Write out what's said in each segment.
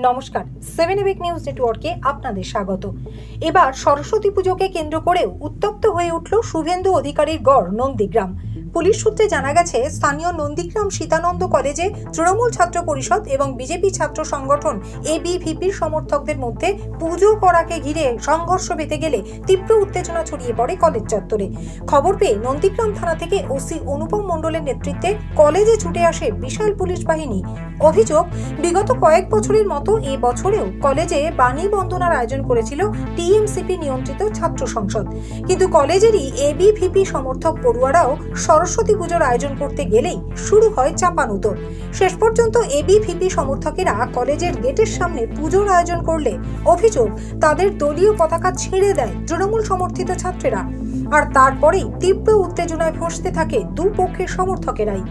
নমস্কার, 7 এবিক নিউজ নেটওয়ার্কে আপনাদের স্বাগত। এবার সরস্বতী পুজোকে কেন্দ্র করেও উত্তপ্ত হয়ে উঠল শুভেন্দু অধিকারীর গড় নন্দীগ্রাম। পুলিশ সূত্রে জানা গেছে, স্থানীয় নন্দীগ্রাম সীতানন্দ কলেজে তৃণমূল ছাত্র পরিষদ এবং বিজেপি ছাত্র সংগঠন এবিভিপির সমর্থকদের মধ্যে পুজো করাকে ঘিরে সংঘর্ষ বেঁধে গেলে তীব্র উত্তেজনা ছড়িয়ে পড়ে কলেজ চত্বরে। খবর পেয়ে নন্দীগ্রাম থানা থেকে ওসি অনুপম মণ্ডলের নেতৃত্বে কলেজে ছুটে আসে বিশাল পুলিশ বাহিনী। অভিযোগ, বিগত কয়েক বছরের মতো এ বছরেও কলেজে বাণী বন্দনার আয়োজন করেছিল টিএমসিপি নিয়ন্ত্রিত ছাত্র সংসদ, কিন্তু কলেজেরই এবিভিপি সমর্থক পড়ুয়ারাও সরস্বতী পুজোর আয়োজন করতে গেলেই শুরু হয় চাপানুতোর। শেষ পর্যন্ত এবিভিপি সমর্থকেরা কলেজের গেটের সামনে পুজোর আয়োজন করলে অভিযোগ, তাদের দলীয় পতাকা ছিঁড়ে দেয় তৃণমূল সমর্থিত ছাত্রেরা। আর তারপরেই তীব্র উত্তেজনায় ফসতে থাকে দুপক্ষের সমর্থকেরাই।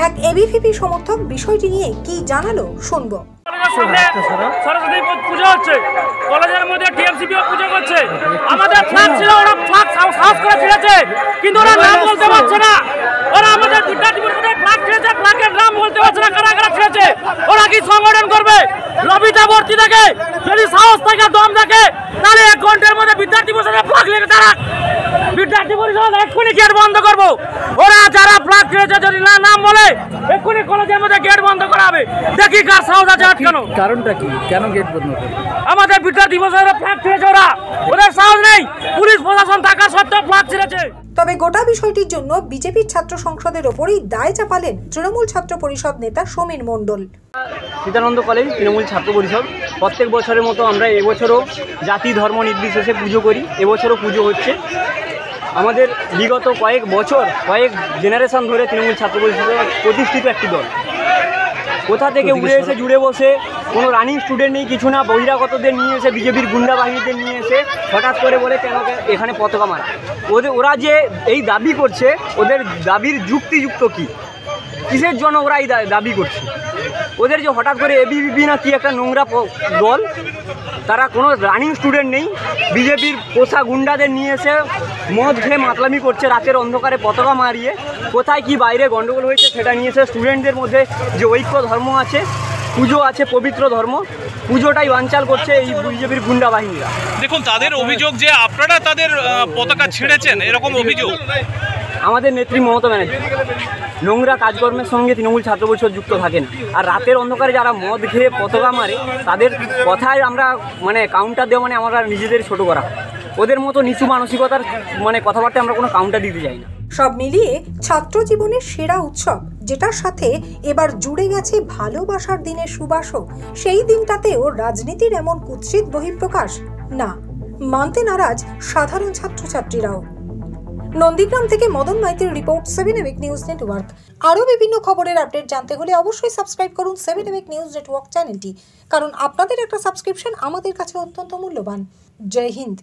এক এবিভিপি সমর্থক বিষয়টি নিয়ে কি জানালো শুনবো। সরস্বতী পুজো হচ্ছে, কলেজের মধ্যে টিএমসিপিও পুজো করছে। আমাদের ফ্ল্যাগ ছিল, ওরা ফ্ল্যাগ সাহস করে ছিঁড়েছে, কিন্তু ওরা নাম বলতে পারছে না। ওরা আমাদের বিদ্যার্থী পরিষদের ফ্ল্যাগ ছিঁড়েছে, ফ্ল্যাগের নাম বলতে পারছে না কারা কারা ছিঁড়েছে। ওরা কি সংগঠন করবে? লবিতে ভর্তি থাকে, যদি সাহস থাকে দম থাকে তাহলে 1 ঘন্টার মধ্যে বিদ্যার্থী পরিষদের ফ্ল্যাগ লেগে তারা বিদ্যার্থী পরিষদ এক্ষুনি গেট বন্ধ করবো। ওরা যারা ফ্ল্যাগ ছিঁড়েছে যদি না নাম বলে এক্ষুনি কলেজের মধ্যে গেট বন্ধ করা হবে। দেখি কার সাহস আছে আটকানো। কারণটা কি? কেন গেট বন্ধ করবে? আমাদের বিদ্যার্থী পরিষদের ফ্ল্যাগ ছিঁড়েছে, ওদের সাহস নেই। পুলিশ প্রশাসন থাকা সত্ত্বেও ফ্ল্যাগ ছিঁড়েছে। তবে গোটা বিষয়টির জন্য বিজেপির ছাত্র সংসদের ওপরেই দায় চাপালেন তৃণমূল ছাত্র পরিষদ নেতা সমীর মণ্ডল। সীতানন্দ কলেজ তৃণমূল ছাত্র পরিষদ প্রত্যেক বছরের মতো আমরা এবছরও জাতি ধর্ম নির্বিশেষে পুজো করি। এবছরও পুজো হচ্ছে। আমাদের বিগত কয়েক বছর কয়েক জেনারেশন ধরে তৃণমূল ছাত্র পরিষদের প্রতিষ্ঠিত একটি দল। কোথা থেকে উড়ে এসে জুড়ে বসে কোনো রানিং স্টুডেন্ট নেই, কিছু না, বহিরাগতদের নিয়ে এসে বিজেপির গুন্ডা বাহিনীদের নিয়ে এসে হঠাৎ করে বলে কেন এখানে পতাকা মারা। ওরা যে এই দাবি করছে, ওদের দাবির যুক্তিযুক্ত কী, কিসের জন্য ওরা এই দাবি করছে? ওদের যে হঠাৎ করে এবিভিপি না কি একটা নোংরা দল, তারা কোনো রানিং স্টুডেন্ট নেই, বিজেপির পোষা গুন্ডাদের নিয়ে এসে মদ খেয়ে মাতলামি করছে রাতের অন্ধকারে পতাকা মারিয়ে। কোথায় কি বাইরে গণ্ডগোল হয়েছে সেটা নিয়ে এসে স্টুডেন্টদের মধ্যে যে ঐক্য ধর্ম আছে, পুজো আছে, পবিত্র ধর্ম, পুজোটাই বানচাল করছে এই বিজেপির গুন্ডা বাহিনীরা। দেখুন, তাদের অভিযোগ যে আপনারা তাদের পতাকা ছিঁড়েছেন, এরকম অভিযোগ। আমাদের নেত্রী মমতা ব্যানার্জি নোংরা কাজকর্মের সঙ্গে তৃণমূল ছাত্র পরিষদ যুক্ত থাকে না। আর রাতের অন্ধকারে যারা মদ খেয়ে পতাকা মারে তাদের কথায় আমরা কাউন্টার দেওয়া আমরা নিজেদের ছোট করা। ওদের মতো নিচু মানসিকতার কথাবার্তা আমরা কোনো কাউন্টার দিতে চাই না। সব মিলিয়ে ছাত্র জীবনের সেরা উৎসব, যেটার সাথে এবার জুড়ে গেছে ভালোবাসার দিনের সুবাসও, সেই দিনটাতেও রাজনীতির এমন কুৎসিত বহিঃপ্রকাশ না, মানতে নারাজ সাধারণ ছাত্রছাত্রীরাও। নন্দীগ্রাম থেকে মদন মাইতির রিপোর্ট, 7 এবিক নিউজ নেটওয়ার্ক। আরও বিভিন্ন খবরের আপডেট জানতে হলে অবশ্যই সাবস্ক্রাইব করুন 7 এবিক নিউজ নেটওয়ার্ক চ্যানেলটি, কারণ আপনাদের একটা সাবস্ক্রিপশন আমাদের কাছে অত্যন্ত মূল্যবান। জয় হিন্দ।